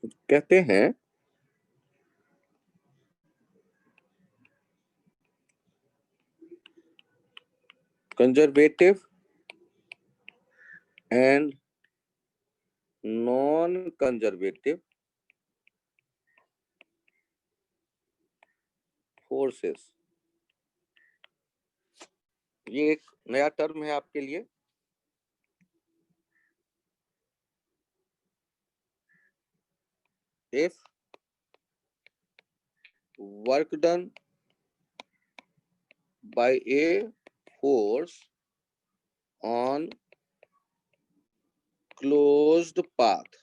कहते हैं conservative and non conservative forces, ये एक नया टर्म है आपके लिए। If work done by a force on closed path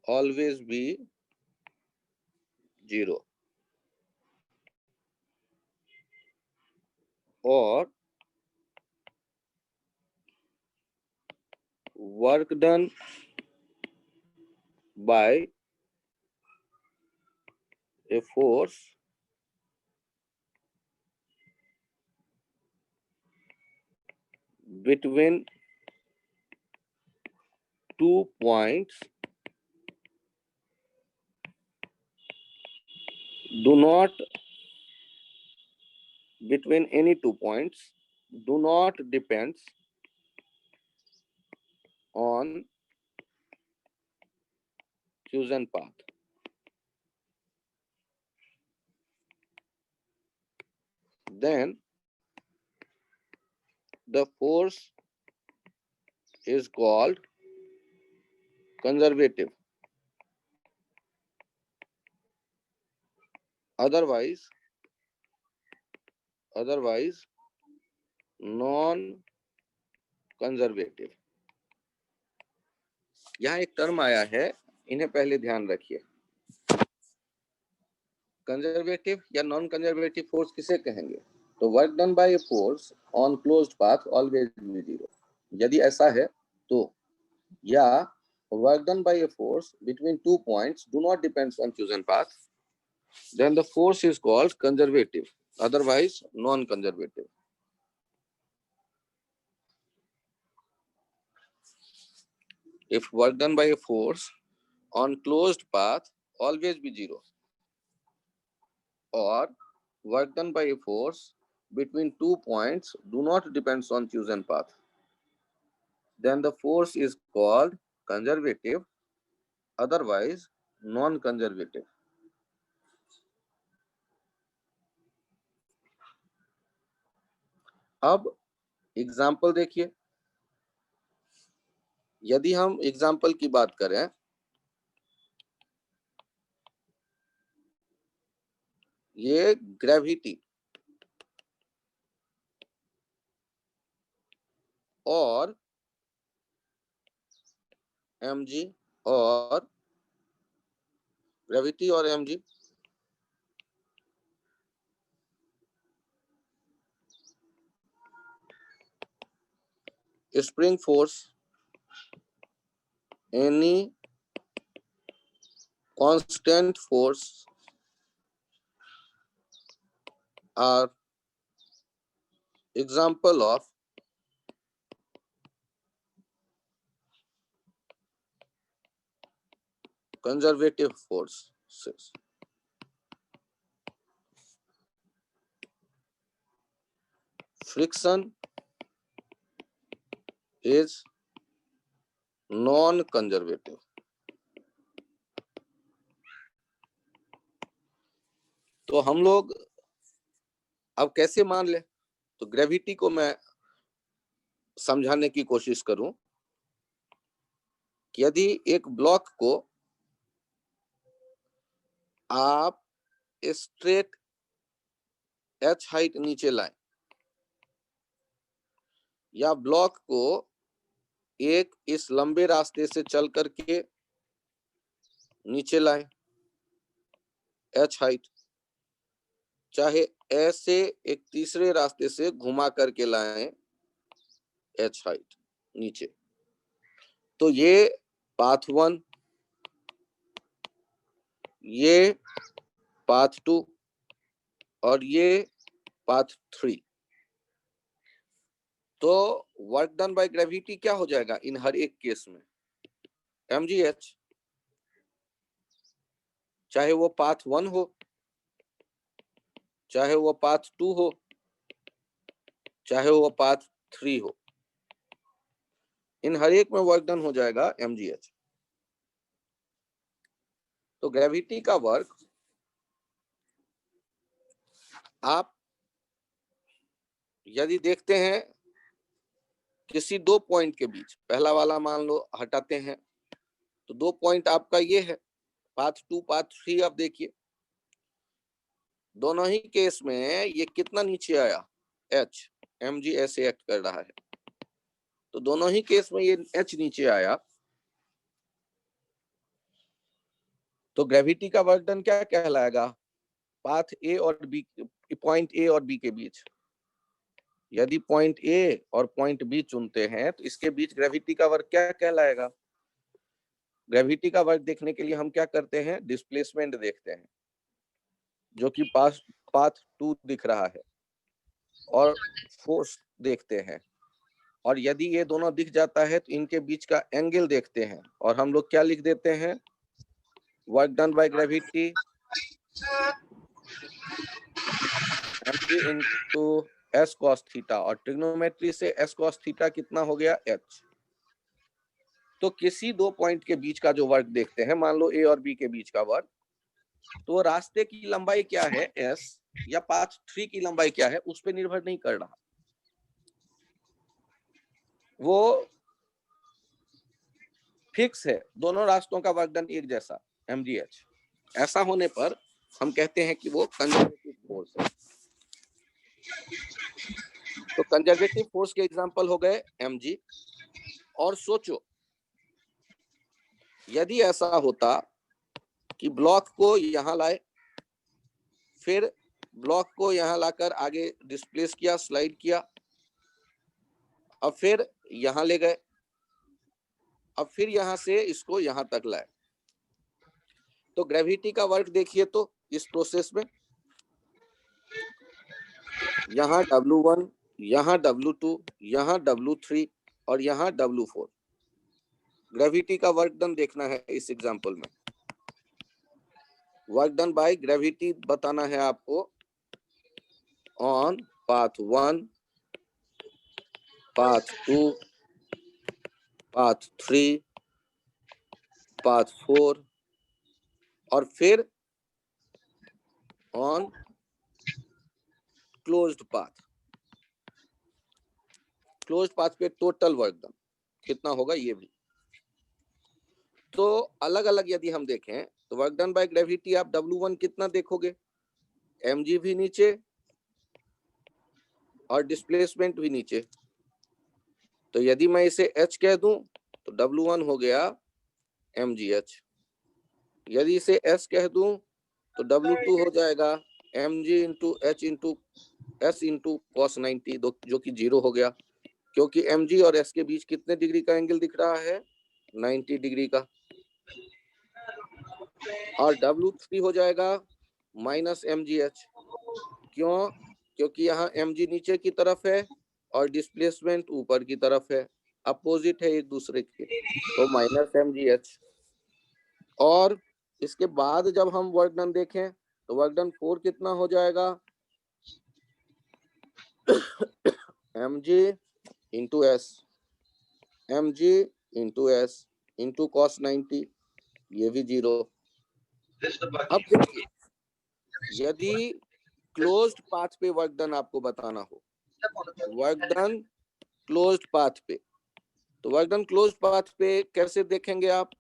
always be 0, or work done by a force between 2 points do not between any 2 points do not depends on chosen path. Then the force is called conservative. Otherwise non conservative. यहाँ एक term आया है, इन्हें पहले ध्यान रखिए। Conservative या non conservative force किसे कहेंगे? तो work done bye a force on closed path always be 0। यदि ऐसा है तो, या work done bye a force between 2 points do not depends on chosen path, then the force is called conservative, otherwise non conservative. If work done by a force on closed path always be 0, or work done by a force between 2 points do not depends on chosen path, then the force is called conservative, otherwise non conservative. अब example देखिए। यदि हम example की बात करें, ये gravity और mg और ग्रेविटी और mg spring force, any constant force are example of conservative forces. Friction is non-conservative. तो हम लोग अब कैसे मान ले? तो ग्रेविटी को मैं समझाने की कोशिश करूं कि यदि एक ब्लॉक को आप स्ट्रेट h हाइट नीचे लाएं, या ब्लॉक को एक इस लंबे रास्ते से चल करके नीचे लाएं h हाइट, चाहे ऐसे एक तीसरे रास्ते से घुमा करके लाएं h हाइट नीचे, तो ये पाथ 1, ये पाथ 2 और ये पाथ 3। तो वर्क डन बाय ग्रेविटी क्या हो जाएगा इन हर एक केस में? mgh, चाहे वो पाथ 1 हो, चाहे वो पाथ 2 हो, चाहे वो पाथ 3 हो, इन हर एक में वर्क डन हो जाएगा mgh। तो ग्रेविटी का वर्क आप यदि देखते हैं किसी दो पॉइंट के बीच, पहला वाला मान लो हटाते हैं, तो दो पॉइंट आपका ये है, पाथ 2 पाथ 3। आप देखिए दोनों ही केस में ये कितना नीचे आया, h, mg ऐसे एक्ट कर रहा है, तो दोनों ही केस में ये h नीचे आया। तो ग्रेविटी का वर्क डन क्या कहलाएगा, पाथ ए और बी, पॉइंट ए और बी के बीच। यदि पॉइंट ए और पॉइंट बी चुनते हैं तो इसके बीच ग्रेविटी का वर्क क्या कहलाएगा। ग्रेविटी का वर्क देखने के लिए हम क्या करते हैं, डिस्प्लेसमेंट देखते हैं, जो कि पाथ 2 दिख रहा है, और फोर्स देखते हैं, और यदि ये दोनों दिख जाता है तो इनके बीच का एंगल देखते हैं, और हम लोग क्या लिख देते हैं, work done by gravity mg into s cos theta, और ट्रिग्नोमेट्री से s cos थीटा कितना हो गया, h। तो किसी दो पॉइंट के बीच का जो वर्क देखते हैं, मान लो ए और बी के बीच का वर्क, तो रास्ते की लंबाई क्या है s, या पाथ 3 की लंबाई क्या है, उस पर निर्भर नहीं कर रहा, वो फिक्स है, दोनों रास्तों का वर्क डन एक जैसा mgh। ऐसा होने पर हम कहते हैं कि वो कंजर्वेटिव फोर्स है। तो कंजर्वेटिव फोर्स के एग्जांपल हो गए mg। और सोचो यदि ऐसा होता कि ब्लॉक को यहां लाए, फिर ब्लॉक को यहां लाकर आगे डिस्प्लेस किया, स्लाइड किया, अब फिर यहां ले गए, अब फिर यहां से इसको यहां तक लाए, तो ग्रेविटी का वर्क देखिए तो इस प्रोसेस में यहाँ W1, यहाँ W2, यहाँ W3 और यहाँ W4, ग्रेविटी का वर्क डन देखना है। इस एग्जांपल में वर्क डन बाय ग्रेविटी बताना है आपको on path 1, path 2, path 3, path 4 और फिर on closed path. Closed path पे टोटल वर्क डन कितना होगा ये भी। तो अलग अलग यदि हम देखें तो वर्क डन बाय ग्रेविटी आप W1 कितना देखोगे, mg भी नीचे और डिस्प्लेसमेंट भी नीचे। तो यदि मैं इसे h कह दूं तो W1 हो गया mgh, यदि इसे s कह दूं तो W2 हो जाएगा mg into h into s into cos 90, जो कि 0 हो गया, क्योंकि mg और s के बीच कितने डिग्री का एंगल दिख रहा है, 90 डिग्री का। और W3 हो जाएगा माइनस mgh, क्यों, क्योंकि यहाँ mg नीचे की तरफ है और डिस्प्लेसमेंट ऊपर की तरफ है, अपोजिट है एक दूसरे के, तो माइनस mgh। और इसके बाद जब हम वर्क डन देखें तो वर्क डन 4 कितना हो जाएगा, mg into s, mg into s into cos 90, ये भी 0। अब देखिए यदि क्लोज्ड पाथ पे वर्क डन आपको बताना हो, वर्क डन क्लोज्ड पाथ पे, तो वर्क डन क्लोज्ड पाथ पे कैसे देखेंगे आप,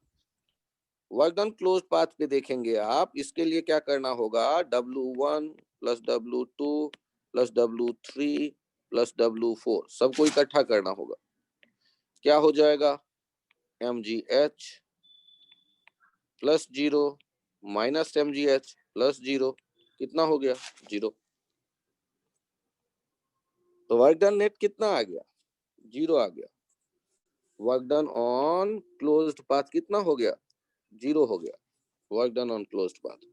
वर्क डन क्लोज्ड पाथ पे देखेंगे आप, इसके लिए क्या करना होगा, W1 plus W2 plus W3 plus W4 सबको इकट्ठा करना होगा, क्या हो जाएगा, mgh plus 0 minus mgh plus 0, कितना हो गया, 0। तो वर्क डन नेट कितना आ गया, 0 आ गया। Work done on closed path कितना हो गया, 0 हो गया, work done on closed path.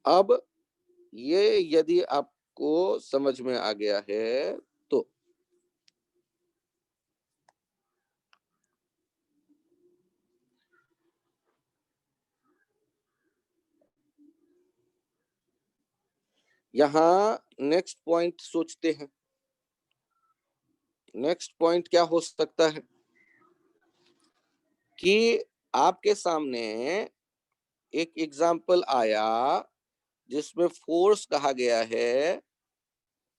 अब ये यदि आपको समझ में आ गया है तो यहाँ नेक्स्ट पॉइंट सोचते हैं। नेक्स्ट पॉइंट क्या हो सकता है कि आपके सामने एक एग्जाम्पल आया जिसमें फोर्स कहा गया है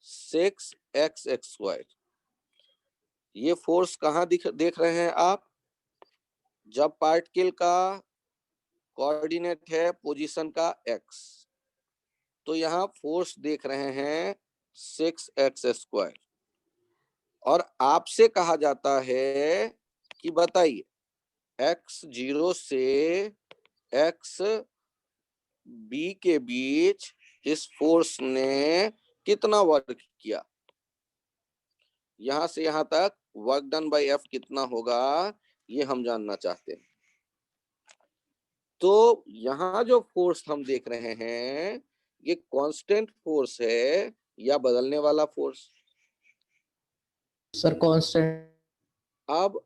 6x² ये फोर्स कहाँ देख रहे हैं आप? जब पार्टिकल का कोऑर्डिनेट है पोजीशन का x, तो यहाँ फोर्स देख रहे हैं 6x²। और आपसे कहा जाता है कि बताइए x0 से x b के बीच इस फोर्स ने कितना वर्क किया। यहां से यहां तक वर्क डन बाय F कितना होगा ये हम जानना चाहते हैं। तो यहाँ जो फोर्स हम देख रहे हैं ये कांस्टेंट फोर्स है या बदलने वाला फोर्स? Sir constant. अब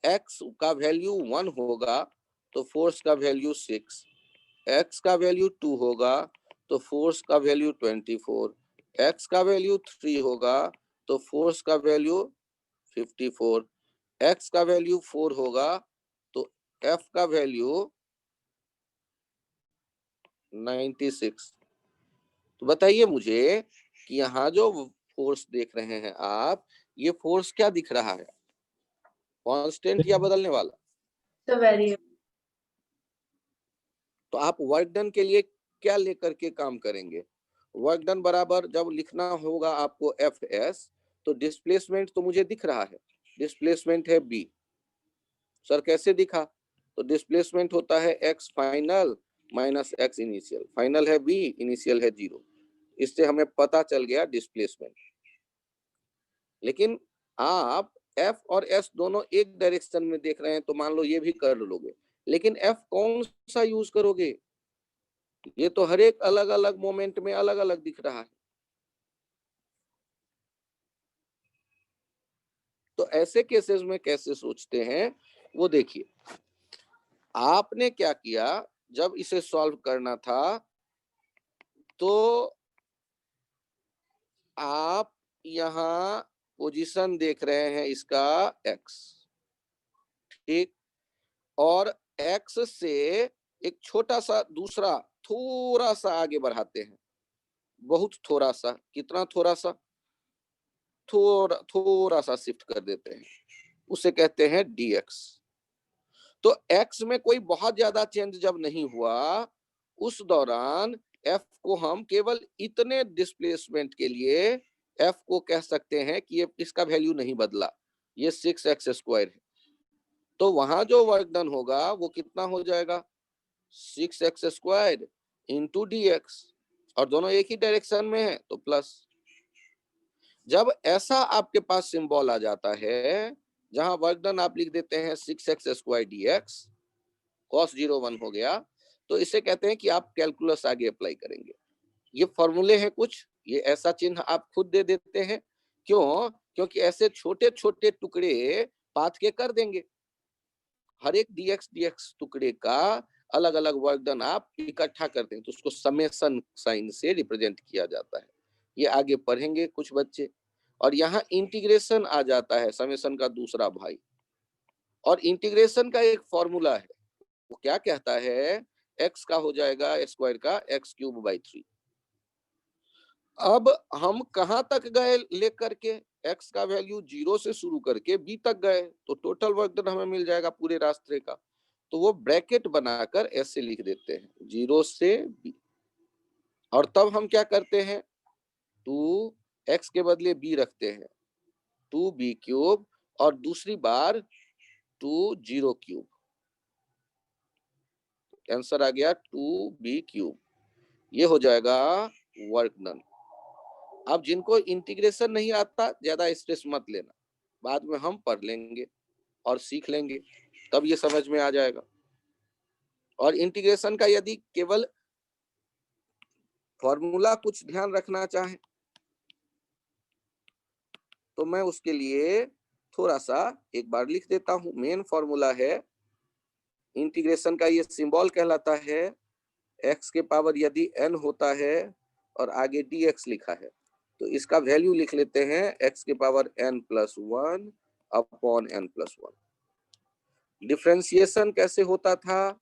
x का वैल्यू 1 होगा तो फोर्स का वैल्यू 6, x का वैल्यू 2 होगा तो फोर्स का वैल्यू 24, x का वैल्यू 3 होगा तो फोर्स का वैल्यू 54, x का वैल्यू 4 होगा तो F का वैल्यू 96। तो बताइए मुझे कि यहाँ जो फोर्स देख रहे हैं आप, ये फोर्स क्या दिख रहा है, कांस्टेंट या बदलने वाला? तो वेरिएबल। तो आप वर्क डन के लिए क्या लेकर के काम करेंगे? वर्क डन बराबर जब लिखना होगा आपको Fs, तो डिस्प्लेसमेंट तो मुझे दिख रहा है, डिस्प्लेसमेंट है b। सर कैसे दिखा? तो डिस्प्लेसमेंट होता है x final minus x initial. Final है b, इनिशियल है 0। इससे हमें पता चल गया डिस्प्लेसमेंट। लेकिन आप F और S दोनों एक डायरेक्शन में देख रहे हैं तो मान लो ये भी कर लोगे, लेकिन F कौन सा यूज करोगे? ये तो हर एक अलग अलग मोमेंट में अलग अलग दिख रहा है। तो ऐसे केसेस में कैसे सोचते हैं वो देखिए। आपने क्या किया, जब इसे सॉल्व करना था तो आप यहाँ पोजीशन देख रहे हैं इसका x, ठीक, और x से एक छोटा सा दूसरा थोड़ा सा आगे बढ़ाते हैं, बहुत थोड़ा सा। कितना थोड़ा सा? थोड़ा सा शिफ्ट कर देते हैं, उसे कहते हैं dx। तो x में कोई बहुत ज्यादा चेंज जब नहीं हुआ, उस दौरान f को हम केवल इतने डिस्प्लेसमेंट के लिए f को कह सकते हैं कि ये इसका वैल्यू नहीं बदला, ये 6x² है। तो वहां जो वर्क डन होगा वो कितना हो जाएगा? 6x² इंटू dx, और दोनों एक ही डायरेक्शन में है तो प्लस। जब ऐसा आपके पास सिंबल आ जाता है जहां वर्क डन आप लिख देते हैं 6x² dx, cos 0 1 हो गया, तो इसे कहते हैं कि आप कैलकुलस आगे अप्लाई करेंगे। ये फॉर्मूले हैं कुछ, ये ऐसा चिन्ह आप खुद दे देते हैं। क्यों? क्योंकि ऐसे छोटे छोटे टुकड़े पाथ के कर देंगे। हर एक dx टुकड़े का अलग अलग वर्क डन आप इकट्ठा करते हैं तो उसको समेशन साइन से रिप्रेजेंट किया जाता है। ये आगे पढ़ेंगे कुछ बच्चे। और यहाँ इंटीग्रेशन आ जाता है समेशन का दूसरा भाई। और इंटीग्रेशन का एक फॉर्मूला है, वो क्या कहता है? x का हो जाएगा स्क्वायर का x³/3। अब हम कहां तक गए लेकर के? x का वैल्यू 0 से शुरू करके b तक गए, तो टोटल वर्क डन हमें मिल जाएगा पूरे रास्ते का। तो वो ब्रैकेट बनाकर ऐसे लिख देते हैं 0 से b। और तब हम क्या करते हैं? 2x के बदले b रखते हैं, 2b³ और दूसरी बार 2 0³। आंसर आ गया 2b³। ये हो जाएगा वर्क डन। अब जिनको इंटीग्रेशन नहीं आता ज्यादा स्ट्रेस मत लेना, बाद में हम पढ़ लेंगे और सीख लेंगे, तब ये समझ में आ जाएगा। और इंटीग्रेशन का यदि केवल फॉर्मूला कुछ ध्यान रखना चाहें तो मैं उसके लिए थोड़ा सा एक बार लिख देता हूं। मेन फॉर्मूला है इंटीग्रेशन का, ये सिंबल कहलाता है x के पावर यदि n होता है और आगे dx लिखा है, तो इसका वैल्यू लिख लेते हैं x के power n+1 upon n+1। Differentiation कैसे होता था?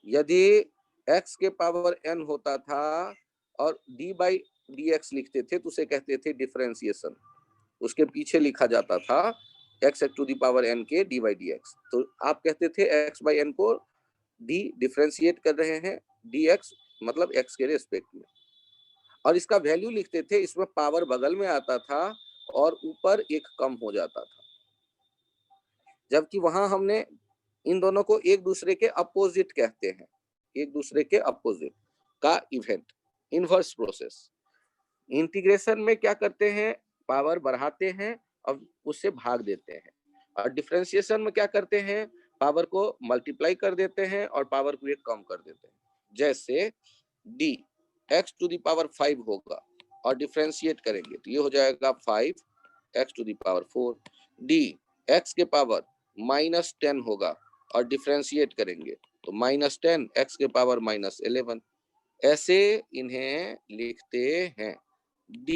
यदि x के पावर n होता था और d/dx लिखते थे तो उसे कहते थे डिफरेंशिएशन। उसके पीछे लिखा जाता था x to the power n के d/dx। तो आप कहते थे x/n को d डिफरेंशिएट कर रहे हैं, dx मतलब x के रेस्पेक्ट में, और इसका वैल्यू लिखते थे। इसमें पावर बगल में आता था और ऊपर एक कम हो जाता था, जबकि वहां हमने इन दोनों को एक दूसरे के अपोजिट कहते हैं, एक दूसरे के अपोजिट का इवेंट, इनवर्स प्रोसेस। इंटीग्रेशन में क्या करते हैं? पावर बढ़ाते हैं और उससे भाग देते हैं, और डिफरेंशिएशन में क्या करते हैं? पावर को मल्टीप्लाई कर देते हैं और पावर को एक कम कर देते हैं। जैसे d x to the power 5 होगा और डिफरेंशिएट करेंगे तो ये हो जाएगा 5 x to the power 4। d x के पावर -10 होगा और डिफरेंशिएट करेंगे तो -10 x के पावर -11। ऐसे इन्हें लिखते हैं। d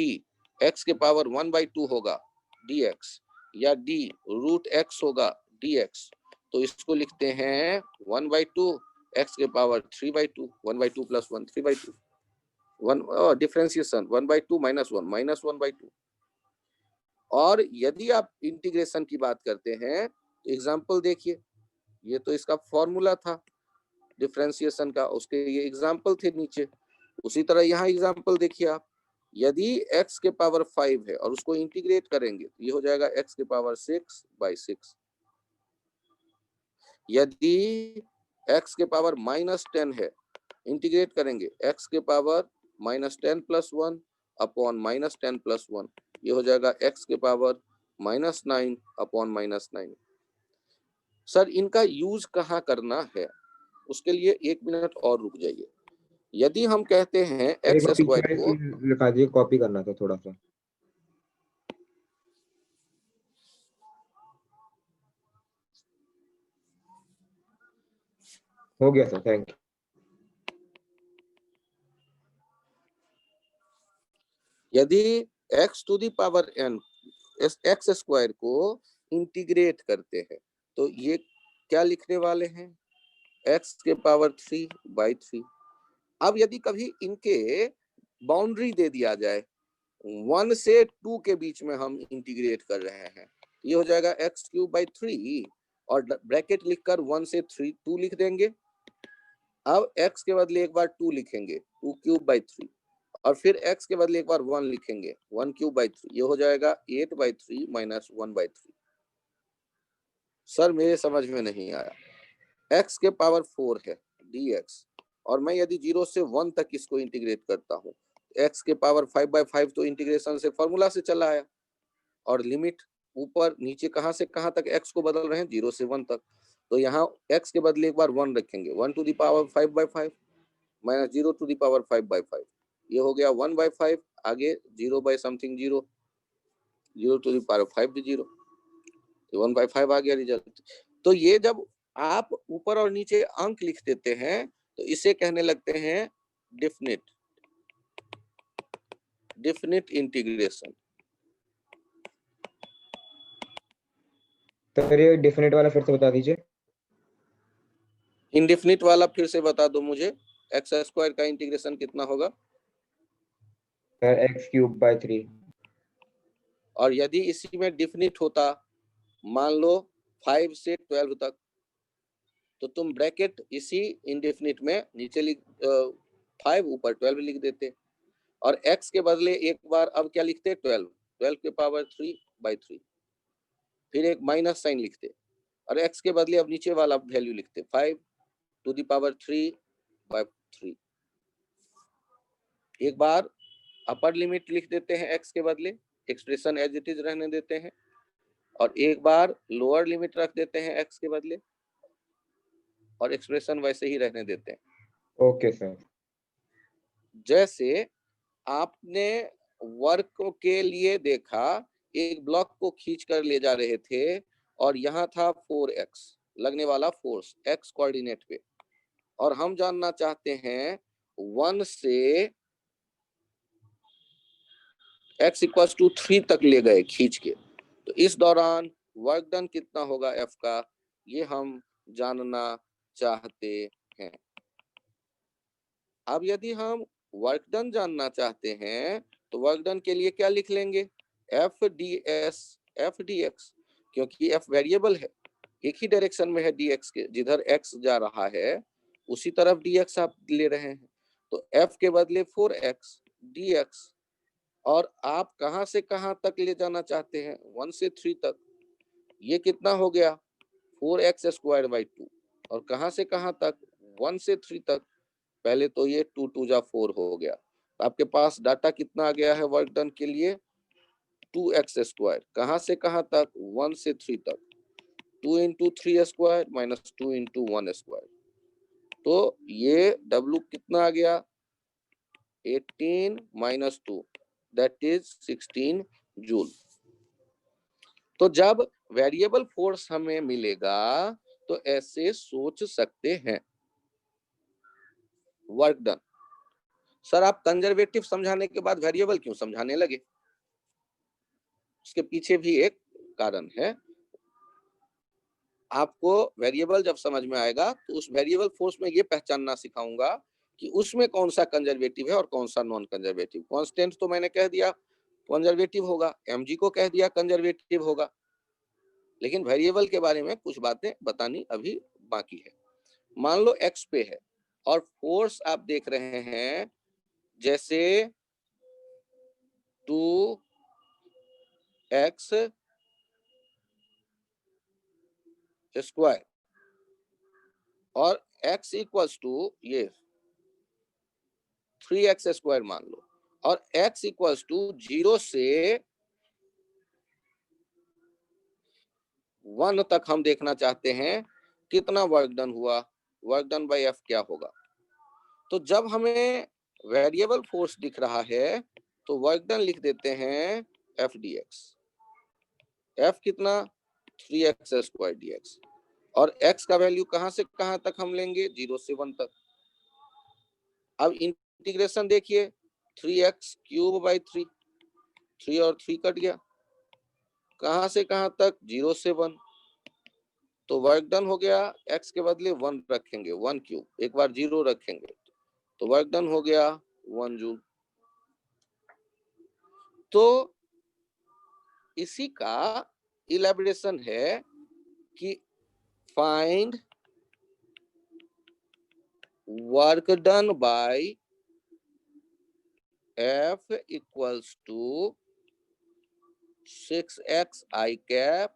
x के पावर 1/2 होगा dx, या d √x होगा dx, तो इसको लिखते हैं 1/2 x के पावर 3/2, 1/2 + 1 3/2, डिफरेंशिएशन 1/2 -1 -1/2। और यदि आप इंटीग्रेशन की बात करते हैं तो एग्जांपल देखिए, ये तो इसका फॉर्मूला था डिफरेंशिएशन का, उसके ये एग्जांपल थे नीचे। उसी तरह यहाँ एग्जांपल देखिए आप, यदि x के पावर 5 है और उसको इंटीग्रेट करेंगे तो ये हो जाएगा x के पावर 6/6। यदि x के पावर -10 है, इंटीग्रेट करेंगे x के पावर -10 + 1 अपॉन -10 + 1, ये हो जाएगा x के पावर -9 अपॉन -9। सर इनका यूज कहाँ करना है, उसके लिए 1 मिनट और रुक जाइए। यदि हम कहते हैं एक एक्स बार पीछे स्क्वायर वाली को, चीज लिखा दिए, कॉपी करना था थोड़ा सा। हो गया सर, थैंक यू। यदि x to the power n x square को इंटीग्रेट करते हैं तो ये क्या लिखने वाले हैं? x के पावर 3/3। अब यदि कभी इनके बाउंड्री दे दिया जाए, 1 से 2 के बीच में हम इंटीग्रेट कर रहे हैं, ये हो जाएगा x³/3, और ब्रैकेट लिखकर 1 से 3 2 लिख देंगे। अब x के बदले एक बार 2 लिखेंगे, 2³/3, और फिर x के बदले एक बार 1 लिखेंगे, 1³/3, ये हो जाएगा 8/3 - 1/3। सर मेरे समझ में नहीं आया। x के पावर 4 है dx, और मैं यदि 0 से 1 तक इसको इंटीग्रेट करता हूँ, x के पावर 5/5 तो इंटीग्रेशन से फॉर्मूला से चला आया, और लिमिट ऊपर नीचे कहां से कहां तक x को बदल रहे हैं, 0 से 1 तक, तो यहाँ x के बदले एक बार 1 रखेंगे, 1 to the power 5/5 -0 to the power 5/5, ये हो गया 1/5, आगे 0/something 0, 0 टू द पावर 5 0, 1/5 आ गया रिजल्ट। तो ये जब आप ऊपर और नीचे अंक लिख देते हैं तो इसे कहने लगते हैं डेफिनिट इंटीग्रेशन। तो ये डेफिनेट वाला फिर से बता दीजिए। इनडेफिनिट वाला फिर से बता दो मुझे, x² का इंटीग्रेशन कितना होगा? x³/3। और यदि इसी में डेफिनिट होता, मान लो 5 से 12 तक, तो तुम ब्रैकेट इसी इनडेफिनिट में नीचे 5 ऊपर 12 लिख देते, और x के बदले एक बार अब क्या लिखते? 12 के पावर 3/3, फिर एक माइनस साइन लिखते, और x के बदले अब नीचे वाला वैल्यू लिखते 5 टू द पावर 3/3। एक बार अपर लिमिट लिख देते हैं x के बदले, एक्सप्रेशन एज इट इज रहने देते हैं, और एक बार लोअर लिमिट रख देते हैं x के बदले, और एक्सप्रेशन वैसे ही रहने देते हैं। Okay sir. जैसे आपने वर्क के लिए देखा, एक ब्लॉक को खींच कर ले जा रहे थे और यहाँ था 4x लगने वाला फोर्स x कोऑर्डिनेट पे, और हम जानना चाहते हैं 1 से x इक्वल टू 3 तक ले गए खींच के, तो इस दौरान वर्क डन कितना होगा f का, ये हम जानना चाहते हैं। अब यदि हम वर्क डन जानना चाहते हैं तो वर्क डन के लिए क्या लिख लेंगे, एफ डी एक्स, क्योंकि f वेरिएबल है, एक ही डायरेक्शन में है dx के, जिधर x जा रहा है उसी तरफ dx आप ले रहे हैं, तो f के बदले 4x dx, और आप कहां से कहां तक ले जाना चाहते हैं, 1 से 3 तक, ये कितना हो गया 4x स्क्वायर बाई 2, और कहां से कहां तक 1 से 3 तक, पहले तो ये 2 2 जा 4 हो गया, तो आपके पास डाटा कितना आ गया है वर्क डन के लिए 2x स्क्वायर, कहां से कहां तक 1 से 3 तक, 2 into 3 square minus 2 into 1 square, तो ये W कितना आ गया 18 माइनस 2 दैट इज 16 जूल। तो जब वेरिएबल फोर्स हमें मिलेगा तो ऐसे सोच सकते हैं वर्क डन। सर आप कंजर्वेटिव समझाने के बाद वेरिएबल क्यों समझाने लगे, उसके पीछे भी एक कारण है। आपको वेरिएबल जब समझ में आएगा तो उस वेरिएबल फोर्स में ये पहचानना सिखाऊंगा कि उसमें कौन सा कंजर्वेटिव है और कौन सा नॉन कंजर्वेटिव। कांस्टेंट तो मैंने कह दिया कंजर्वेटिव होगा, mg को कह दिया कंजर्वेटिव होगा, लेकिन वेरिएबल के बारे में कुछ बातें बतानी अभी बाकी है। मान लो x पे है और फोर्स आप देख रहे हैं जैसे 2x स्क्वायर और x इक्वल्स टू ये 3x स्क्वायर मान लो, और x इक्वल्स टू 0 से 1 तक हम देखना चाहते हैं कितना वर्क डन हुआ, वर्क डन बाय f क्या होगा। तो जब हमें वेरिएबल फोर्स दिख रहा है तो वर्क डन लिख देते हैं f dx, f कितना 3x स्क्वायर dx, और x का वैल्यू कहां से कहां तक हम लेंगे 0 से 1 तक। अब इंटीग्रेशन देखिए 3x क्यूब बाई 3, 3 और 3 कट गया, कहां से कहां तक 0 से 1, तो वर्क डन हो गया x के बदले 1 रखेंगे 1 क्यूब, एक बार 0 रखेंगे तो वर्क डन हो गया 1 जूल। तो इसी का इलेबोरेशन है कि find work done by F equals to 6x I cap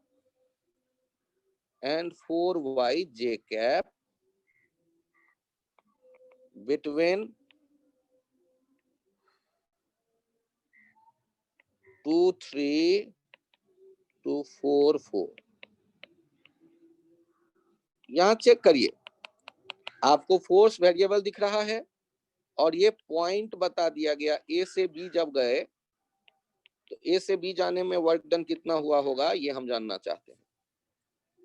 and 4y j cap between 2 3 to 4 4। यहां चेक करिए, आपको फोर्स वेरिएबल दिख रहा है और ये पॉइंट बता दिया गया A से B जब गए तो A से B जाने में वर्क डन कितना हुआ होगा ये हम जानना चाहते हैं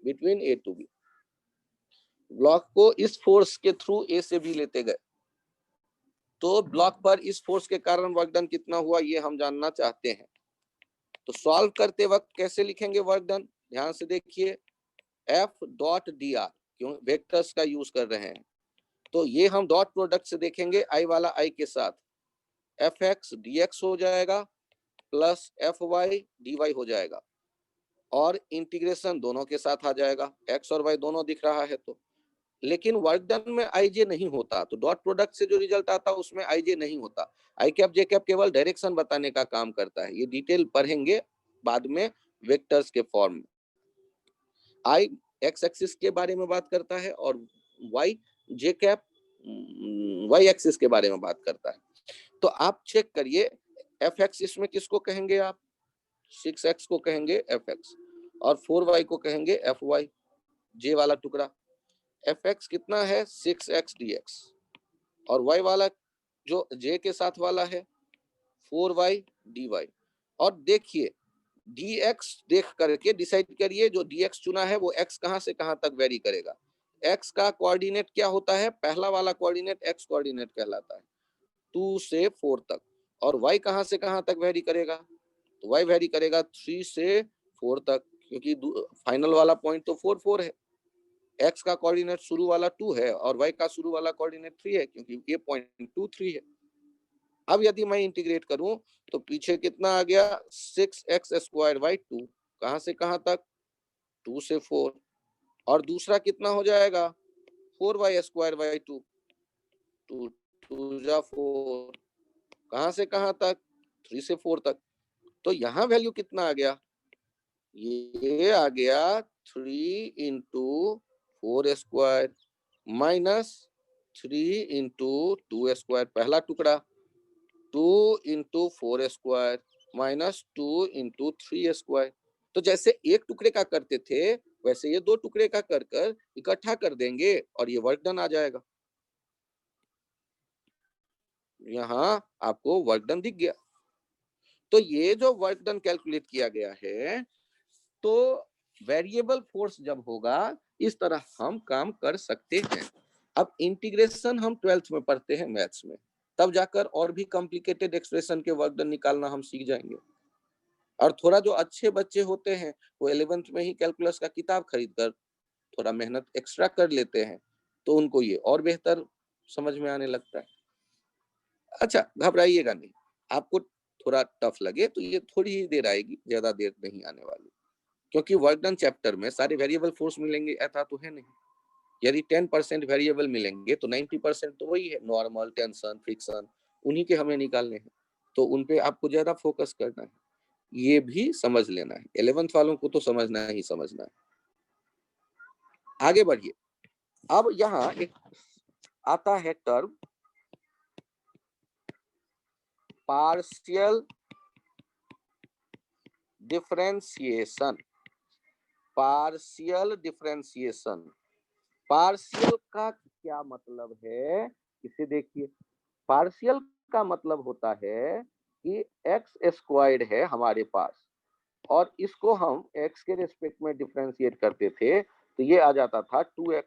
between A to B। Block को इस फोर्स के थ्रू A से B लेते गए तो ब्लॉक पर इस फोर्स के कारण वर्क डन कितना हुआ ये हम जानना चाहते हैं। तो सॉल्व करते वक्त कैसे लिखेंगे वर्क डन, ध्यान से देखिए, F डॉट dr, क्यों वेक्टर्स का यूज कर रहे हैं तो ये हम डॉट प्रोडक्ट से देखेंगे i वाला i के साथ, fx dx हो जाएगा प्लस fy dy हो जाएगा, और इंटीग्रेशन दोनों के साथ आ जाएगा, x और y दोनों दिख रहा है तो, लेकिन वर्क डन में ij नहीं होता, तो डॉट प्रोडक्ट से जो रिजल्ट आता है उसमें ij नहीं होता, i कैप j कैप केवल डायरेक्शन बताने का काम करता है। ये डिटेल पढ़ेंगे बाद में वेक्टर्स के फॉर्म में। i x एक्सिस के बारे में बात करता है और y j cap y axis के बारे में बात करता है। तो आप चेक करिए fx इसमें किसको कहेंगे आप, 6x को कहेंगे fx और 4y को कहेंगे fy, j वाला टुकड़ा, fx कितना है 6x dx और y वाला जो j के साथ वाला है 4y dy, और देखिए dx देख करके डिसाइड करिए जो dx चुना है वो x कहां से कहां तक वेरी करेगा, x का कोऑर्डिनेट क्या होता है, पहला वाला कोऑर्डिनेट x कोऑर्डिनेट कहलाता है 2 से 4 तक, और y कहां से कहां तक वेरी करेगा, तो y वेरी करेगा 3 से 4 तक, क्योंकि फाइनल वाला पॉइंट तो 4 4 है। x का कोऑर्डिनेट शुरू वाला 2 है और y का शुरू वाला कोऑर्डिनेट 3 है, क्योंकि ये पॉइंट 2 3 है। अब यदि मैं इंटीग्रेट करूं तो पीछे कितना आ गया 6x² बाई 2, कहां से कहां तक 2 से 4, और दूसरा कितना हो जाएगा 4y² बाई 2, 2 2 जा 4, कहां से कहां तक 3 से 4 तक। तो यहाँ वैल्यू कितना आ गया, ये आ गया 3 इंटू 4² माइनस 3 इंटू 2² पहला टुकड़ा, 2 इंटू 4² माइनस 2 इंटू 3²। तो जैसे एक टुकड़े का करते थे वैसे ये दो टुकड़े का कर कर इकट्ठा कर देंगे और ये वर्क डन आ जाएगा। यहाँ आपको वर्क डन दिख गया। तो ये जो वर्क डन कैलकुलेट किया गया है, तो वेरिएबल फोर्स जब होगा इस तरह हम काम कर सकते हैं। अब इंटीग्रेशन हम 12th में पढ़ते हैं मैथ्स में, तब जाकर और भी कॉम्प्लिकेटेड एक्सप्रेशन के वर्क डन निकालना हम सीख जाएंगे। और थोड़ा जो अच्छे बच्चे होते हैं वो 11th में ही कैलकुलस का किताब खरीद कर थोड़ा मेहनत एक्स्ट्रा कर लेते हैं, तो उनको ये और बेहतर समझ में आने लगता है। अच्छा, घबराइएगा नहीं, आपको थोड़ा टफ लगे तो ये थोड़ी ही देर आएगी, ज्यादा देर नहीं आने वाली, क्योंकि वर्क डन चैप्टर में सारे वेरिएबल फोर्स मिलेंगे ऐसा तो है नहीं। यदि 10% वेरिएबल मिलेंगे तो 90% तो वही है, नॉर्मल, टेंशन, फ्रिक्शन, उन्हीं के हमें निकालने हैं, तो उन पे आपको ज्यादा फोकस करना है। ये भी समझ लेना है, 11th वालों को तो समझना ही समझना है। आगे बढ़िए। अब यहाँ एक आता है term partial differentiation. Partial differentiation, partial का क्या मतलब है, इसे देखिए। पार्शियल का मतलब होता है कि x² है हमारे पास और इसको हम x के रिस्पेक्ट में डिफरेंशिएट करते थे तो ये आ जाता था 2x।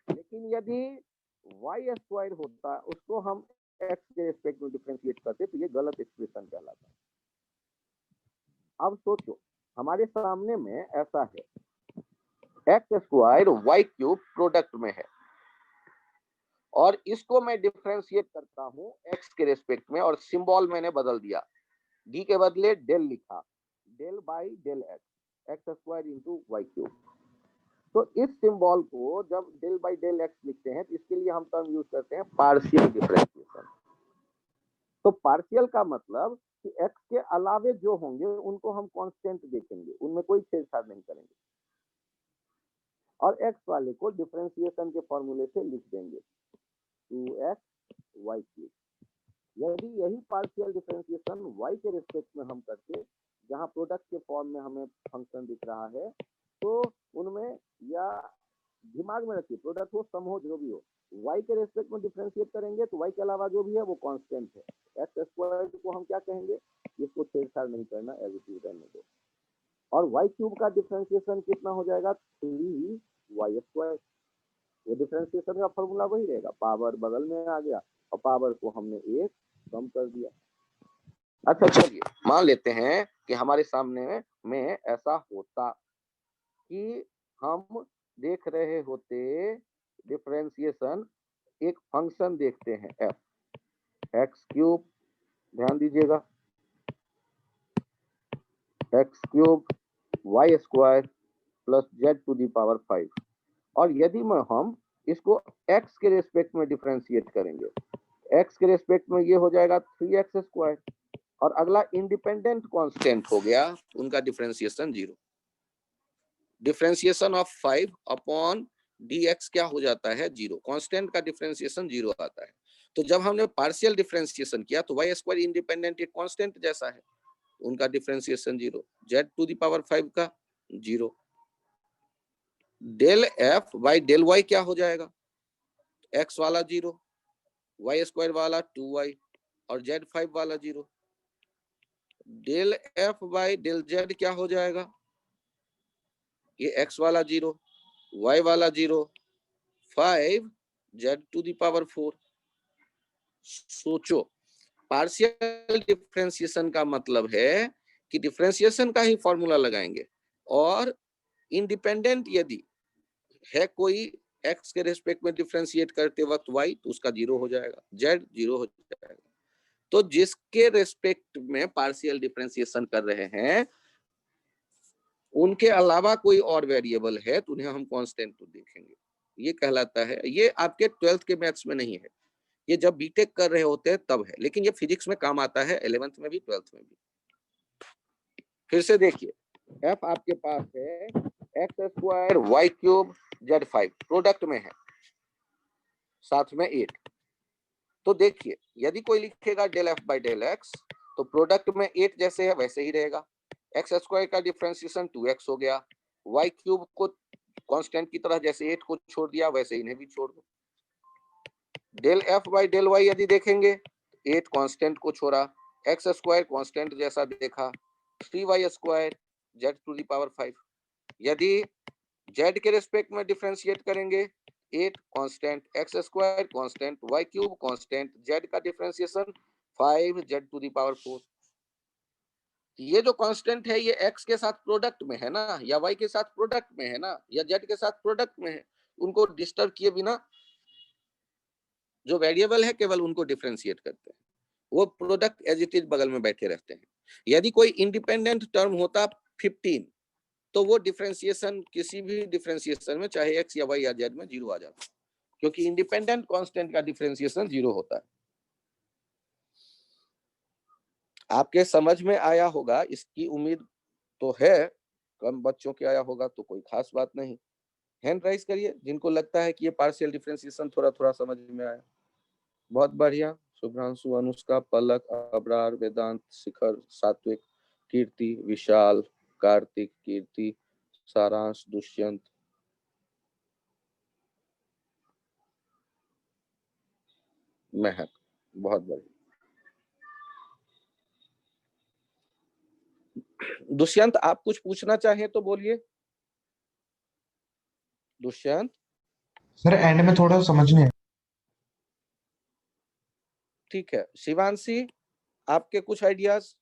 लेकिन यदि y² होता उसको हम x के रिस्पेक्ट में डिफरेंशिएट करते तो ये गलत एक्सप्रेशन कहलाता है। अब सोचो, हमारे सामने में ऐसा है x² y³ प्रोडक्ट में है और इसको मैं डिफरेंशिएट करता हूं x के रिस्पेक्ट में और सिंबल मैंने बदल दिया, d के बदले डेल लिखा, del by del x² into y³। तो इस सिंबल को जब डेल बाई डेल x लिखते हैं तो इसके लिए हम टर्म यूज करते हैं पार्शियल डिफरेंशिएशन। तो पार्शियल का मतलब कि x के अलावे जो होंगे उनको हम कांस्टेंट देखेंगे, उनमें कोई छेड़छाड़ नहीं करेंगे और x वाले को डिफरेंशिएशन के फॉर्मूले से लिख देंगे 2x y³। यदि यही पार्शियल डिफरेंशिएशन y के रिस्पेक्ट में हम करते, जहां प्रोडक्ट के फॉर्म में हमें फंक्शन दिख रहा है, तो उनमें या दिमाग में रखिए प्रोडक्ट हो सम हो जो भी हो, y के रिस्पेक्ट में डिफरेंशिएट करेंगे तो y के अलावा जो भी है वो कांस्टेंट है। x² को हम क्या कहेंगे, इसको छेड़छाड़ नहीं करना, एज इट इज रहने दो। और y³ का डिफरेंशिएशन कितना हो जाएगा 3y²। वो डिफरेंशिएशन का फॉर्मूला वही रहेगा, पावर बगल में आ गया और पावर को हमने एक कम कर दिया। अच्छा चलिए मान लेते हैं कि हमारे सामने में ऐसा होता कि हम देख रहे होते डिफरेंशिएशन, एक फंक्शन देखते हैं f x³, ध्यान दीजिएगा x³ y² प्लस z⁵, और यदि हम इसको x के रिस्पेक्ट में डिफरेंशिएट करेंगे, x के रिस्पेक्ट में ये हो जाएगा 3x² और अगला इंडिपेंडेंट कांस्टेंट हो गया उनका differentiation 0। Differentiation of 5 upon dx क्या हो जाता है 0, कांस्टेंट का डिफरेंशिएशन 0 आता है। तो जब हमने पार्शियल डिफरेंशिएशन किया तो y² इंडिपेंडेंट एक कांस्टेंट जैसा है, उनका डिफरेंशिएशन 0, z⁵ का 0। Del f by del y क्या हो जाएगा, x वाला 0, y² वाला 2y और z⁵ वाला 0। Del f by del z क्या हो जाएगा, ये x वाला 0, y वाला 0, 5 z टू द पावर 4। सोचो, पार्शियल डिफरेंशिएशन का मतलब है कि डिफरेंशिएशन का ही फॉर्मूला लगाएंगे, और इंडिपेंडेंट यदि है कोई x के रेस्पेक्ट में डिफरेंशिएट करते वक्त y, तो उसका 0 हो जाएगा, z 0 हो जाएगा। तो जिसके रेस्पेक्ट में पार्शियल डिफरेंशिएशन कर रहे हैं उनके अलावा कोई और वेरिएबल है तो उन्हें हम कांस्टेंट तो देखेंगे। ये कहलाता है, ये आपके 12th के मैथ्स में नहीं है, ये जब बीटेक कर रहे होते हैं तब है, लेकिन ये फिजिक्स में काम आता है 11th में भी 12th में भी। फिर से देखिए, f आपके पास है x² y³ z5 प्रोडक्ट में है, साथ में 8। तो देखिए, यदि कोई लिखेगा del f by del x तो प्रोडक्ट में 8 जैसे है वैसे ही रहेगा। x² का डिफरेंशिएशन 2x हो गया, y³ को कांस्टेंट की तरह जैसे 8 को छोड़ दिया वैसे इन्हें भी छोड़ दो। del f by del y यदि देखेंगे, 8 कांस्टेंट को छोड़ा, x² कांस्टेंट जैसा देखा, 3y² z to the power 5। यदि z के रेस्पेक्ट में डिफरेंशिएट करेंगे, 8 constant, x² constant, y³ constant, z का differentiation 5 z to the power 4। ये जो कांस्टेंट है ये x के साथ प्रोडक्ट में है ना, या y के साथ प्रोडक्ट में है ना, या z के साथ प्रोडक्ट में है, उनको डिस्टर्ब किए बिना जो वेरिएबल है केवल उनको डिफरेंशिएट करते हैं, वो प्रोडक्ट एज इट इज बगल में बैठे रहते हैं। यदि कोई इंडिपेंडेंट टर्म होता 15 तो वो डिफरेंशिएशन किसी भी डिफरेंशिएशन में चाहे x या y या z में 0 आ जाता, क्योंकि इंडिपेंडेंट कांस्टेंट का डिफरेंशिएशन 0 होता है। आपके समझ में आया होगा, इसकी उम्मीद तो है, कम बच्चों के आया होगा तो कोई खास बात नहीं। हैंड राइज करिए जिनको लगता है कि ये पार्शियल डिफरेंशिएशन थोड़ा थोड़ा समझ में आया। बहुत बढ़िया, शुभ्रांशु, अनुष्का, पलक, अबरार, वेदांत, शिखर, सात्विक, कीर्ति, विशाल, कार्तिक, कीर्ति, सारांश, दुष्यंत, महक। बहुत बढ़िया। दुष्यंत, आप कुछ पूछना चाहें तो बोलिए। दुष्यंत सर एंड में थोड़ा समझने है। ठीक है। शिवांशी, आपके कुछ आइडियाज?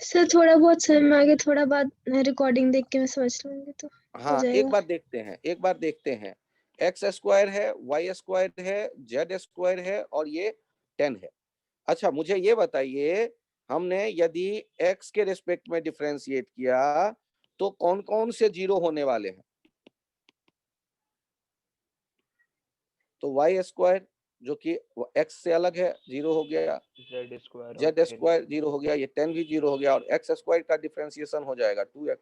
सर थोड़ा बहुत समझ में आ गया, थोड़ा बाद रिकॉर्डिंग देख के मैं समझ लूंगी तो हो हाँ, जाएगा। एक बार देखते हैं। x² है, y² है, z² है और ये 10 है। अच्छा, मुझे ये बताइए, हमने यदि x के रेस्पेक्ट में डिफरेंशिएट किया तो कौन कौन से 0 होने वाले हैं? तो y² जो कि x से अलग है 0 हो गया, z² 0 हो गया, ये 10 भी 0 हो गया, और x² का डिफरेंशिएशन हो जाएगा 2x।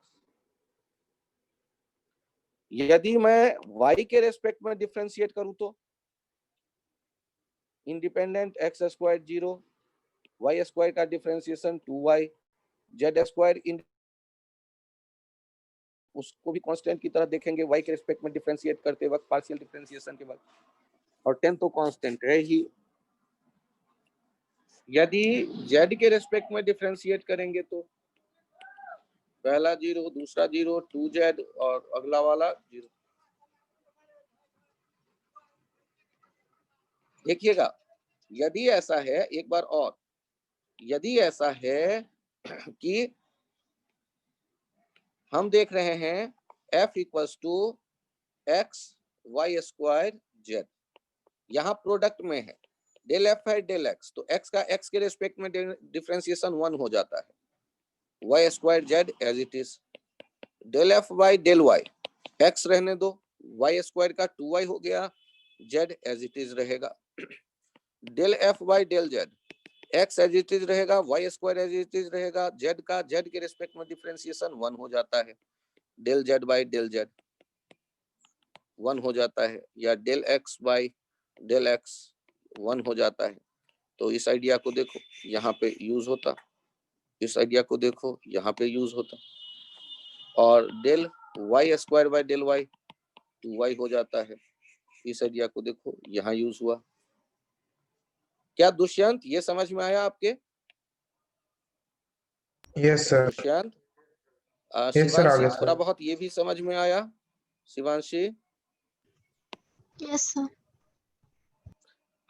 यदि मैं y के रेस्पेक्ट में डिफरेंशिएट करूं तो इंडिपेंडेंट x² 0, y² का डिफरेंशिएशन 2y, z² उसको भी कांस्टेंट की तरह देखेंगे y के रेस्पेक्ट में डिफरेंशिएट करते वक्त पार्शियल डिफरेंशिएशन के बाद, और 10 तो कांस्टेंट है ही। यदि z के रेस्पेक्ट में डिफरेंशिएट करेंगे तो पहला 0, दूसरा 0, 2z और अगला वाला 0। देखिएगा, यदि ऐसा है, एक बार और, यदि ऐसा है कि हम देख रहे हैं f equals to x y² z, यहाँ प्रोडक्ट में है, डेल f है डेल x, तो x का x के रेस्पेक्ट में डिफरेंशिएशन 1 हो जाता है, y² z as it is, del f by del y, x रहने दो, y² का 2y हो गया, z एज इट इज रहेगा, del f by del z, x as it is रहेगा, y² एज इट इज रहेगा, z का z के रेस्पेक्ट में डिफरेंशिएशन 1 हो जाता है, del z by del z 1 हो जाता है, या del x by del x 1 हो जाता है। तो इस आइडिया को देखो, यहाँ पे यूज होता, इस आइडिया को देखो, यहाँ पे यूज होता, और del y² bye del y 2y हो जाता है, इस आइडिया को देखो, यहाँ यूज हुआ। क्या दुष्यंत ये समझ में आया आपके? Yes sir. Dushyant, yes sir, आ शिवांशी, गया थोड़ा सर। बहुत ये भी समझ में आया? शिवांशी? Yes sir.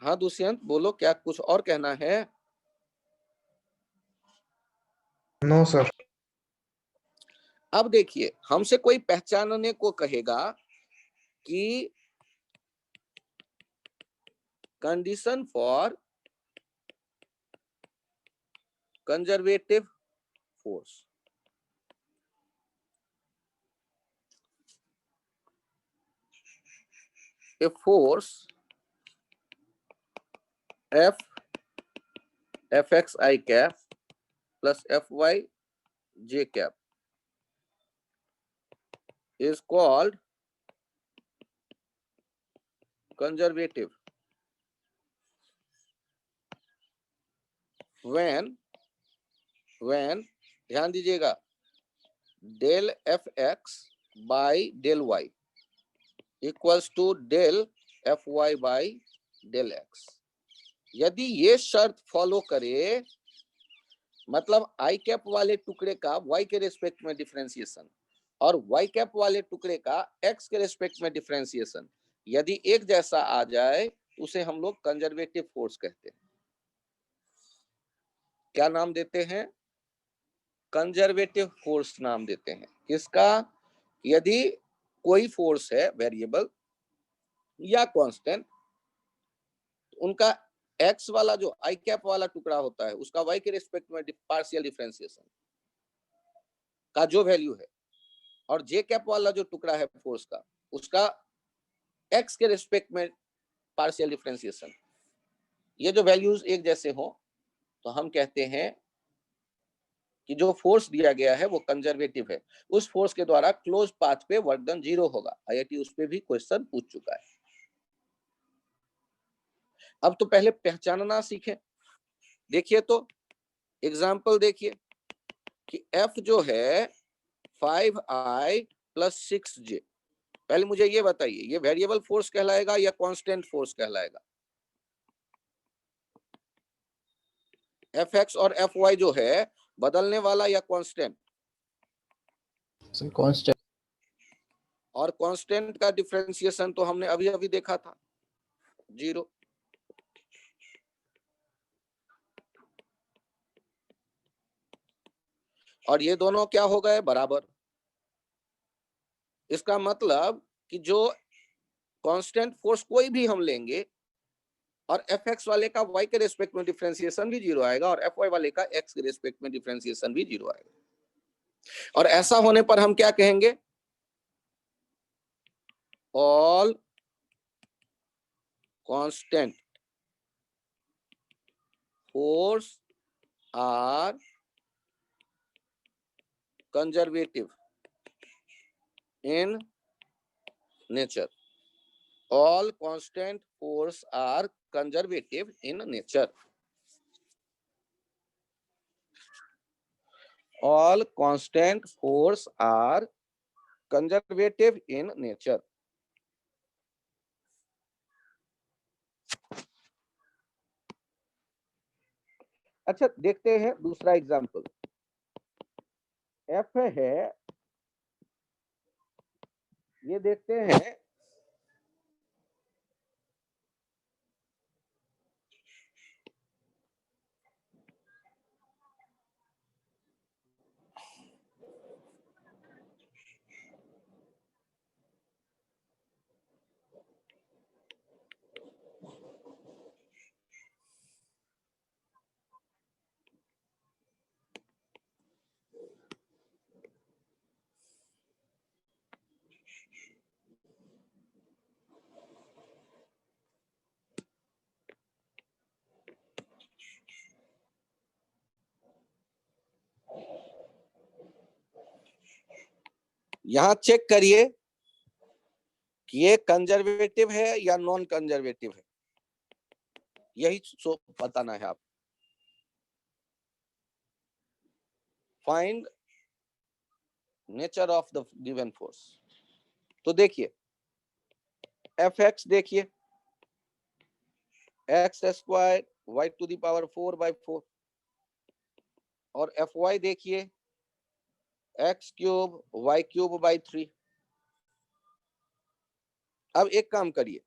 हाँ दुष्यंत बोलो, क्या कुछ और कहना है? No sir. अब देखिए, हमसे कोई पहचानने को कहेगा कि condition for conservative force. A force F Fxi cap plus Fy j cap is called conservative when ध्यान दीजिएगा, del Fx by del y equals to del Fy by del x। यदि ये शर्त फॉलो करे, मतलब आई कैप वाले टुकड़े का y के रेस्पेक्ट में डिफरेंशिएशन और y कैप वाले टुकड़े का x के रेस्पेक्ट में डिफरेंशिएशन यदि एक जैसा आ जाए, उसे हम लोग कंजर्वेटिव फोर्स कहते हैं। क्या नाम देते हैं? कंजर्वेटिव फोर्स नाम देते हैं। किसका? यदि कोई फोर्स है वेरिएबल या कांस्टेंट, उनका x वाला जो आई कैप वाला टुकड़ा होता है, उसका y के रेस्पेक्ट में पार्शियल डिफरेंशिएशन का जो वैल्यू है, और j कैप वाला जो टुकड़ा है फोर्स का, उसका x के रेस्पेक्ट में पार्शियल डिफरेंशिएशन, ये जो वैल्यूज एक जैसे हो तो हम कहते हैं कि जो फोर्स दिया गया है वो कंजर्वेटिव है। उस फोर्स के द्वारा क्लोज पाथ पे वर्क डन 0 होगा। आईआईटी उस पे भी क्वेश्चन पूछ चुका है। अब तो पहले पहचानना सीखें। देखिए तो एग्जाम्पल देखिए कि F जो है 5i + 6j, पहले मुझे ये बताइए, ये वेरिएबल फोर्स कहलाएगा या कांस्टेंट फोर्स कहलाएगा? Fx और Fy जो है बदलने वाला या कांस्टेंट? कांस्टेंट। और कांस्टेंट का डिफरेंशिएशन तो हमने अभी अभी देखा था, 0। और ये दोनों क्या हो गए? बराबर। इसका मतलब कि जो कांस्टेंट फोर्स कोई भी हम लेंगे और Fx वाले का y के रेस्पेक्ट में डिफरेंशिएशन भी 0 आएगा और Fy वाले का x के रेस्पेक्ट में डिफरेंशिएशन भी 0 आएगा। और ऐसा होने पर हम क्या कहेंगे? All constant force are conservative in nature. All constant force are conservative in nature. All constant force are conservative in nature. अच्छा देखते हैं दूसरा एग्जाम्पल। F है, ये देखते हैं यहां चेक करिए कि ये कंजर्वेटिव है या नॉन कंजर्वेटिव है, यही बताना है आप। Find nature of the given force. तो देखिए Fx देखिए x² y⁴/4 और Fy देखिए x³ y³ / 3 अब एक काम करिए,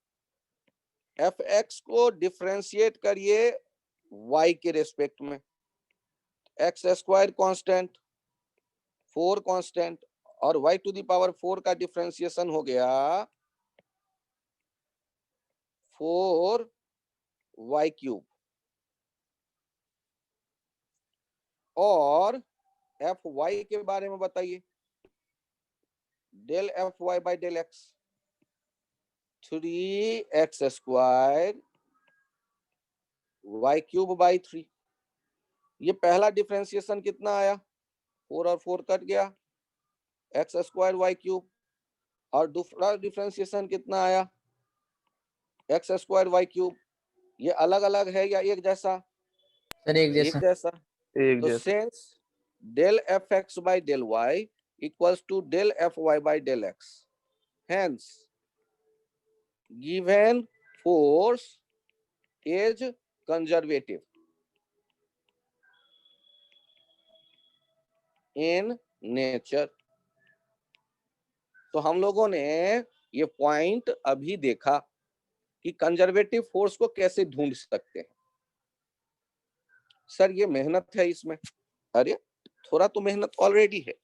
एफ एक्स को डिफरेंशिएट करिए y के रेस्पेक्ट में, एक्स स्क्वायर कांस्टेंट, 4 कांस्टेंट, और y टू द पावर 4 का डिफरेंशिएशन हो गया 4y क्यूब, और एफ वाई के बारे में बताइए, del f y by del x, 3x square y cube by 3। ये पहला डिफरेंशिएशन कितना आया, 4 और 4 कट गया, एक्स स्क्वायर वाई क्यूब, और दूसरा डिफरेंशिएशन कितना आया, एक्स स्क्वायर वाई क्यूब। ये अलग अलग है या एक जैसा? सर एक एक जैसा। एक तो जैसा। Since del f x by del y equals to del f y by del x, hence given force is conservative in nature। तो हम लोगों ने ये पॉइंट अभी देखा कि कंजर्वेटिव फोर्स को कैसे ढूंढ सकते हैं। सर ये मेहनत है इसमें, अरे थोड़ा तो मेहनत ऑलरेडी है।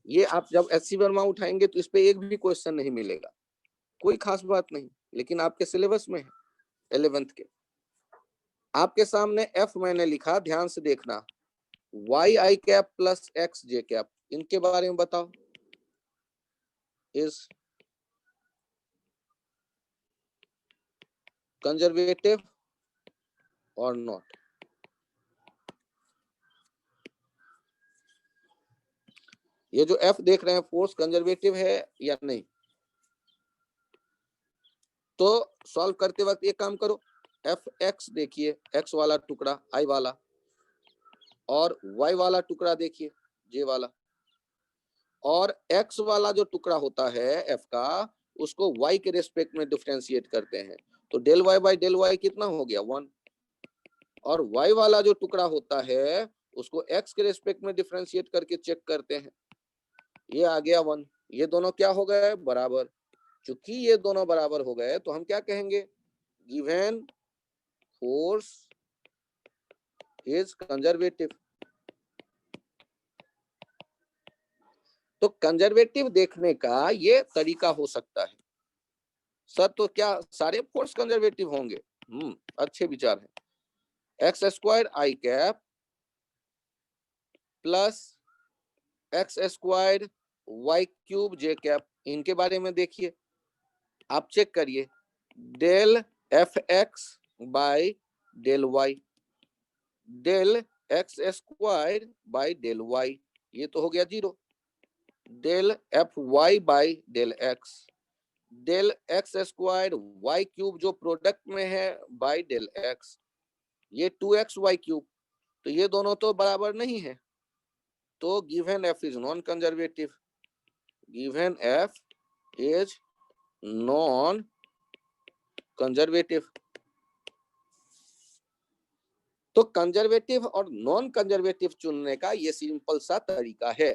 ये आप जब एससी वर्मा उठाएंगे तो इस पे एक भी क्वेश्चन नहीं मिलेगा, कोई खास बात नहीं, लेकिन आपके सिलेबस में है 11th के। आपके सामने एफ मैंने लिखा, ध्यान से देखना, वाई आई कैप प्लस एक्स जे कैप, इनके बारे में बताओ, इज कंजर्वेटिव और नॉट? ये जो एफ देख रहे हैं फोर्स कंजर्वेटिव है या नहीं? तो सॉल्व करते वक्त एक काम करो, एफ एक्स देखिए, एक्स वाला टुकड़ा आई वाला, और वाई वाला टुकड़ा देखिए जे वाला, और एक्स वाला जो टुकड़ा होता है एफ का, उसको वाई के रेस्पेक्ट में डिफरेंशिएट करते हैं। तो del y by del y कितना हो गया, 1। और वाई वाला जो टुकड़ा होता है उसको एक्स के रेस्पेक्ट में डिफरेंशिएट करके चेक करते हैं, ये आ गया 1। ये दोनों क्या हो गए, बराबर। चूंकि ये दोनों बराबर हो गए तो हम क्या कहेंगे, गिवन फोर्स इज कंजर्वेटिव। तो कंजर्वेटिव देखने का ये तरीका हो सकता है। सर तो क्या सारे फोर्स कंजर्वेटिव होंगे? अच्छे विचार है। X square i cap plus x square y cube j cap, इनके बारे में देखिए, आप चेक करिए, del f x by del y, del x square by del y, ये तो हो गया 0। Del f y by del x, del x square y cube जो प्रोडक्ट में है बाई डेल एक्स, ये 2x वाई क्यूब। तो ये दोनों तो बराबर नहीं है, तो given F is non conservative, given F is non conservative. तो कंजर्वेटिव और नॉन कंजर्वेटिव चुनने का ये सिंपल सा तरीका है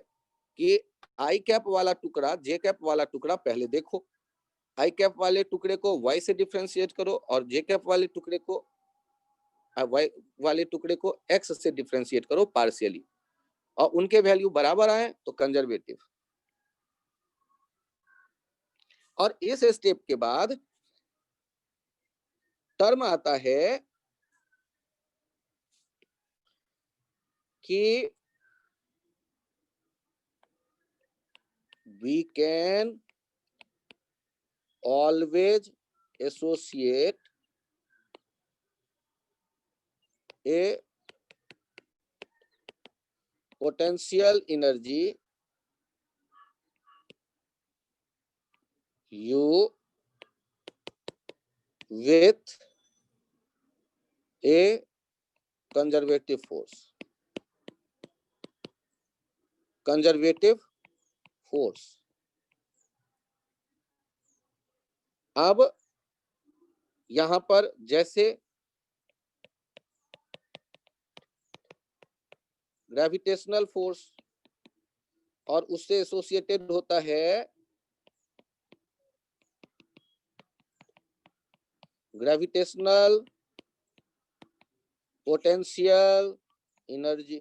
कि आई कैप वाला टुकड़ा जे कैप वाला टुकड़ा पहले देखो, आई कैप वाले टुकड़े को वाई से डिफरेंशिएट करो, और जे कैप वाले टुकड़े को वाई वाले टुकड़े को एक्स से डिफरेंशिएट करो पार्शियली, और उनके वैल्यू बराबर आए तो कंजर्वेटिव। और इस स्टेप के बाद टर्म आता है कि we can always associate a potential energy U with a conservative force, conservative force। अब यहां पर जैसे ग्रेविटेशनल फोर्स और उससे एसोसिएटेड होता है ग्रेविटेशनल पोटेंशियल एनर्जी।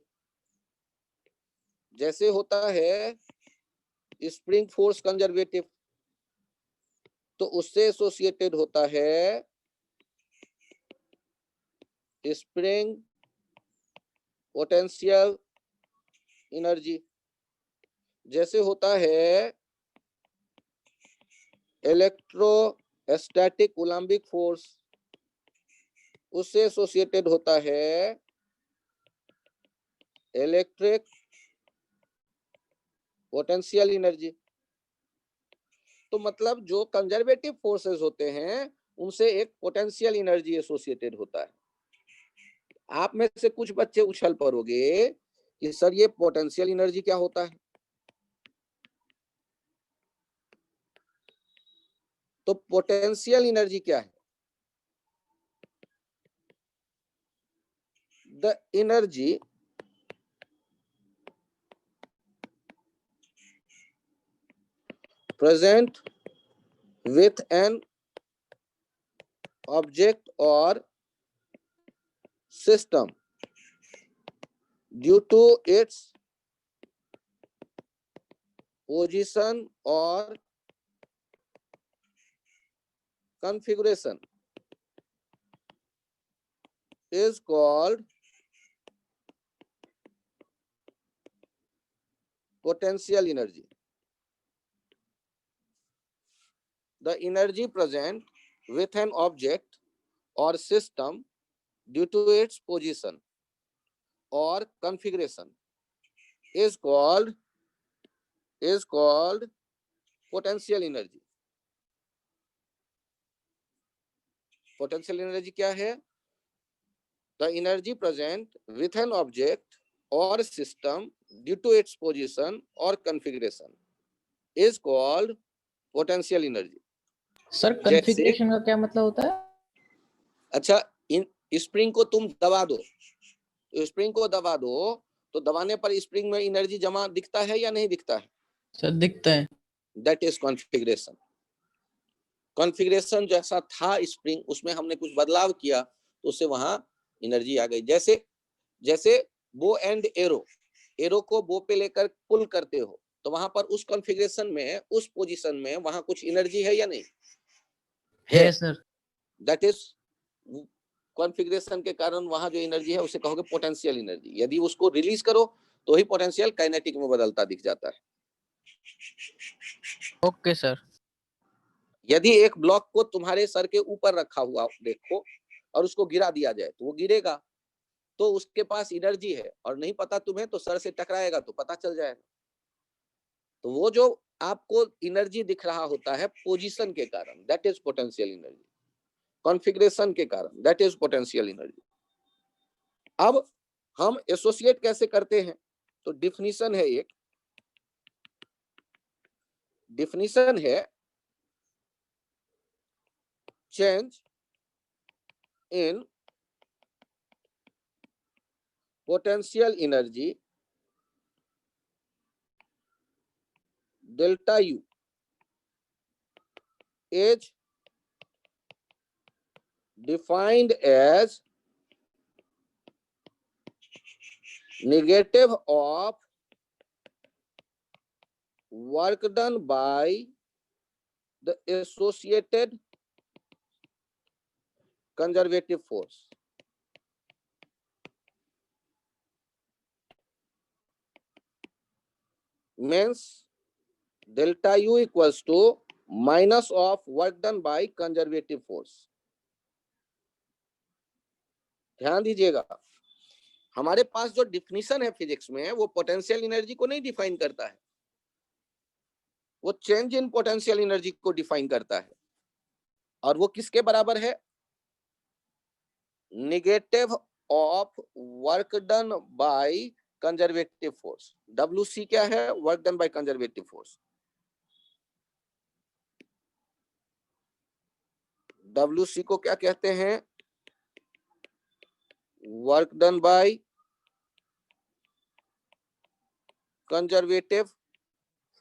जैसे होता है स्प्रिंग फोर्स कंजर्वेटिव, तो उससे एसोसिएटेड होता है स्प्रिंग पोटेंशियल एनर्जी। जैसे होता है इलेक्ट्रोस्टैटिक कूलम्बिक फोर्स, उससे एसोसिएटेड होता है इलेक्ट्रिक पोटेंशियल एनर्जी। तो मतलब जो कंजर्वेटिव फोर्सेस होते हैं उनसे एक पोटेंशियल एनर्जी एसोसिएटेड होता है। आप में से कुछ बच्चे उछल पड़ोगे कि सर ये पोटेंशियल एनर्जी क्या होता है। तो पोटेंशियल एनर्जी क्या है? The energy present with an object or system due to its position or configuration is called potential energy. The energy present with an object or system due to its position or configuration is called potential energy. Potential energy क्या है? The energy present with an object or system due to its position or configuration is called potential energy. Sir configuration का क्या मतलब होता है? अच्छा, इन spring को तुम दबा दो, तो स्प्रिंग को दबा दो तो दबाने पर स्प्रिंग में एनर्जी जमा दिखता है या नहीं दिखता है? सर दिखता है। That is configuration. कॉन्फ़िगरेशन जैसा था स्प्रिंग, उसमें हमने कुछ बदलाव किया तो उससे वहां एनर्जी आ गई। जैसे बो एंड एरो को बो पे लेकर पुल करते हो तो वहां पर उस कॉन्फ़िगरेशन में, उस पोजीशन में वहां कुछ एनर्जी है या नहीं है सर। दैट इज कॉन्फ़िगरेशन के कारण वहां जो एनर्जी है उसे कहोगे पोटेंशियल एनर्जी। यदि उसको रिलीज करो तो ही पोटेंशियल काइनेटिक में बदलता दिख जाता है। Okay sir. यदि एक ब्लॉक को तुम्हारे सर के ऊपर रखा हुआ देखो और उसको गिरा दिया जाए तो वो गिरेगा, तो उसके पास एनर्जी है, और नहीं पता तुम्हें तो सर से टकराएगा तो पता चल जाएगा। तो वो जो आपको एनर्जी दिख रहा होता है पोजीशन के कारण, that is potential energy. Configuration के कारण, दैट इज पोटेंशियल एनर्जी। अब हम एसोसिएट कैसे करते हैं? तो डिफिनीशन है, एक डिफिनीशन है change in potential energy delta U is defined as negative of work done by the associated conservative force. Means delta U equals to minus of work done by conservative force. ध्यान दीजिएगा, हमारे पास जो definition है physics में वो potential energy को नहीं define करता है, वो चेंज इन पोटेंशियल एनर्जी को डिफाइन करता है। और वो किसके बराबर है? Negative of work done by conservative force. WC क्या है? Work done by conservative force. WC को क्या कहते हैं? Work done by conservative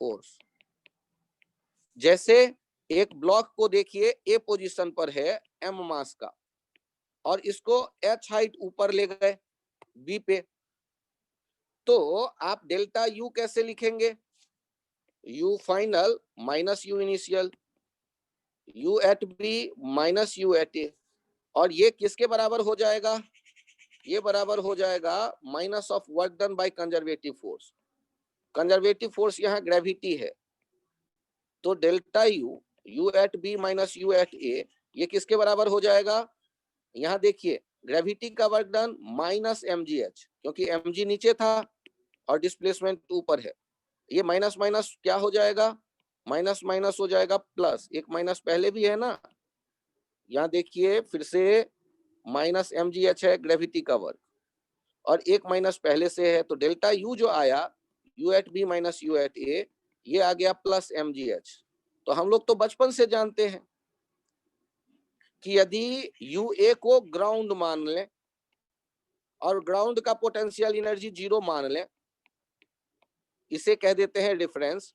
force. जैसे एक ब्लॉक को देखिए, ए पोजीशन पर है m मास का, और इसको h हाइट ऊपर ले गए b पे, तो आप डेल्टा u कैसे लिखेंगे? u final minus u initial, u at b minus u at a, और ये किसके बराबर हो जाएगा? ये बराबर हो जाएगा minus of work done by conservative force. Conservative force यहाँ ग्रेविटी है, तो delta u u at b minus u at a ये किसके बराबर हो जाएगा? यहाँ देखिए ग्रेविटी का वर्क डन माइनस mgh, क्योंकि mg नीचे था और डिस्प्लेसमेंट ऊपर है, ये माइनस माइनस क्या हो जाएगा? माइनस माइनस हो जाएगा प्लस, एक माइनस पहले भी है ना, यहाँ देखिए फिर से माइनस mgh है ग्रेविटी का वर्क, और एक माइनस पहले से है, तो डेल्टा u जो आया u at b minus u at a ये आ गया प्लस mgh। तो हम लोग तो बचपन से जानते हैं कि यदि UA को ग्राउंड मान लें और ग्राउंड का पोटेंशियल एनर्जी 0 मान लें, इसे कह देते हैं डिफरेंस,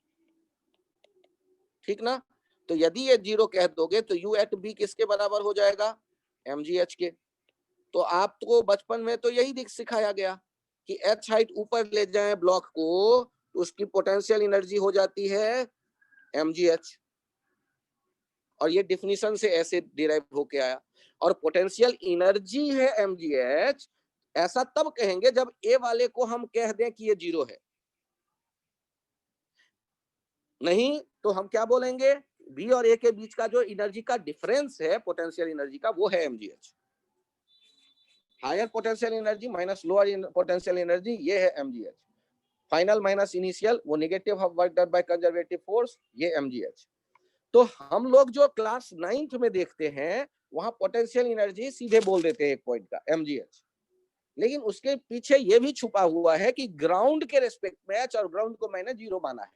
ठीक ना? तो यदि ये 0 कह दोगे तो U एट B किसके बराबर हो जाएगा? mgh के। तो आपको बचपन में तो यही सिखाया गया कि h हाइट ऊपर ले जाएं ब्लॉक को तो उसकी पोटेंशियल एनर्जी हो जाती है mgh, और ये डिफिनीशन से ऐसे डिराइव होके आया। और पोटेंशियल एनर्जी है mgh, ऐसा तब कहेंगे जब ए वाले को हम कह दें कि ये 0 है, नहीं तो हम क्या बोलेंगे? बी और ए के बीच का जो एनर्जी का डिफरेंस है पोटेंशियल एनर्जी का, वो है mgh। Higher potential energy minus lower potential energy, ये है mgh। फाइनल माइनस इनिशियल, वो negative of work done by conservative force, ये mgh। तो हम लोग जो क्लास 9th में देखते हैं वहां पोटेंशियल एनर्जी सीधे बोल देते हैं एक पॉइंट का mgh, लेकिन उसके पीछे ये भी छुपा हुआ है कि ग्राउंड के रेस्पेक्ट में h, और ग्राउंड को मैंने 0 माना है।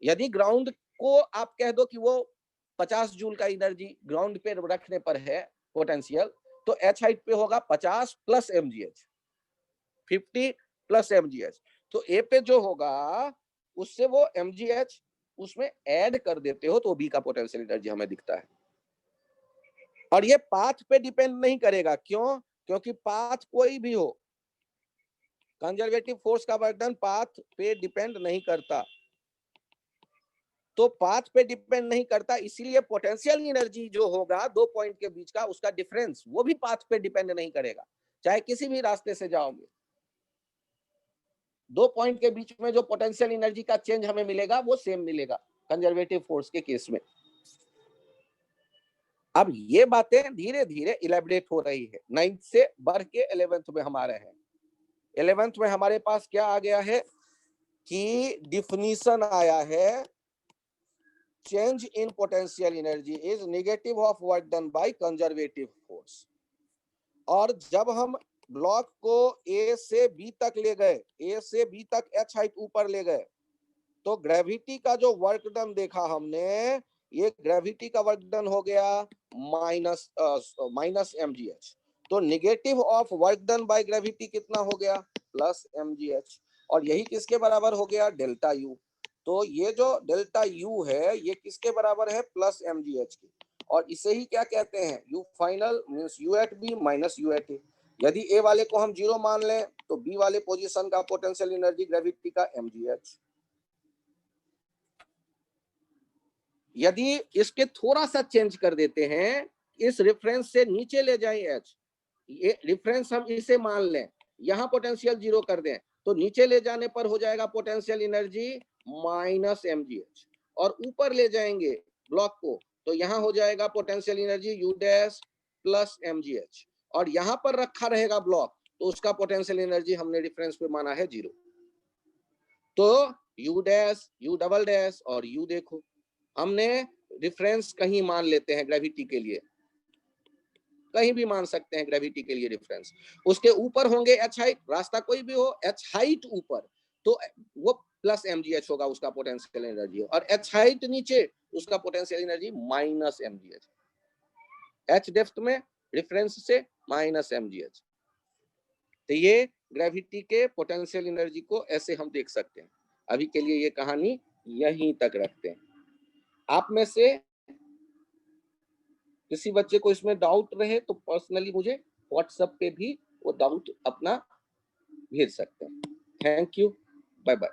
यदि ग्राउंड को आप कह दो कि वो 50 जूल का एनर्जी ग्राउंड पे रखने पर है पोटेंशियल, तो h हाइट पे होगा 50 प्लस mgh, 50 प्लस mgh। तो a पे जो होगा उससे वो mgh उसमें ऐड कर देते हो तो b का पोटेंशियल एनर्जी हमें दिखता है। और ये पाथ पे डिपेंड नहीं करेगा, क्यों? क्योंकि पाथ कोई भी हो, कंजर्वेटिव फोर्स का वर्क डन पाथ पे डिपेंड नहीं करता, तो पाथ पे डिपेंड नहीं करता, इसीलिए पोटेंशियल एनर्जी जो होगा दो पॉइंट के बीच का उसका डिफरेंस, वो भी पाथ पे डिपेंड नहीं करेगा, चाहे किसी भी रास्ते से जाओगे। दो पॉइंट के बीच में जो पोटेंशियल एनर्जी का चेंज हमें मिलेगा वो सेम मिलेगा कंजर्वेटिव फोर्स के केस में। अब ये बातें धीरे धीरे इलेबोरेट हो रही है, 9th से बढ़ के 11th में हमारे हैं। 11th में हमारे पास क्या आ गया है कि डिफिनीशन आया है, change in potential energy is negative of work done by conservative force. और जब हम ब्लॉक को ए से बी तक ले गए, ए से बी तक h हाइट ऊपर ले गए, तो ग्रेविटी का जो वर्क डन देखा हमने, ये ग्रेविटी का वर्क डन हो गया माइनस mgh। तो negative of work done by gravity कितना हो गया? Plus mgh। और यही किसके बराबर हो गया? Delta u। तो ये जो डेल्टा u है ये किसके बराबर है? प्लस mgh की। और इसे ही क्या कहते हैं? u final means u at b minus u at a। यदि a वाले को हम 0 मान लें तो b वाले पोजीशन का पोटेंशियल एनर्जी ग्रेविटी का mgh। यदि इसके थोड़ा सा चेंज कर देते हैं, इस रेफरेंस से नीचे ले जाएं h, ये रेफरेंस हम इसे मान लें, यहाँ पोटेंशियल 0 कर दें, तो नीचे ले जाने पर हो जाएगा पोटेंशियल एनर्जी माइनस mgh। और ऊपर ले जाएंगे ब्लॉक को तो यहाँ हो जाएगा potential energy u dash plus mgh। और यहाँ पर रखा रहेगा ब्लॉक तो उसका पोटेंशियल एनर्जी हमने रेफरेंस पे माना है 0। तो u dash, u double dash और u देखो, हमने रेफरेंस कहीं मान लेते हैं ग्रेविटी के लिए, कहीं भी मान सकते हैं ग्रेविटी के लिए रेफरेंस। उसके ऊपर होंगे h हाइट, रास्ता कोई भी हो, h हाइट ऊपर तो वो प्लस mgh होगा उसका पोटेंशियल एनर्जी, और h हाइट नीचे उसका potential energy minus mgh। h depth में रेफरेंस से माइनस mgh। तो ये ग्रेविटी के पोटेंशियल एनर्जी को ऐसे हम देख सकते हैं। अभी के लिए ये कहानी यहीं तक रखते हैं। आप में से किसी बच्चे को इसमें डाउट रहे तो पर्सनली मुझे व्हाट्सएप पे भी वो डाउट अपना भेज सकते हैं। Thank you, bye bye.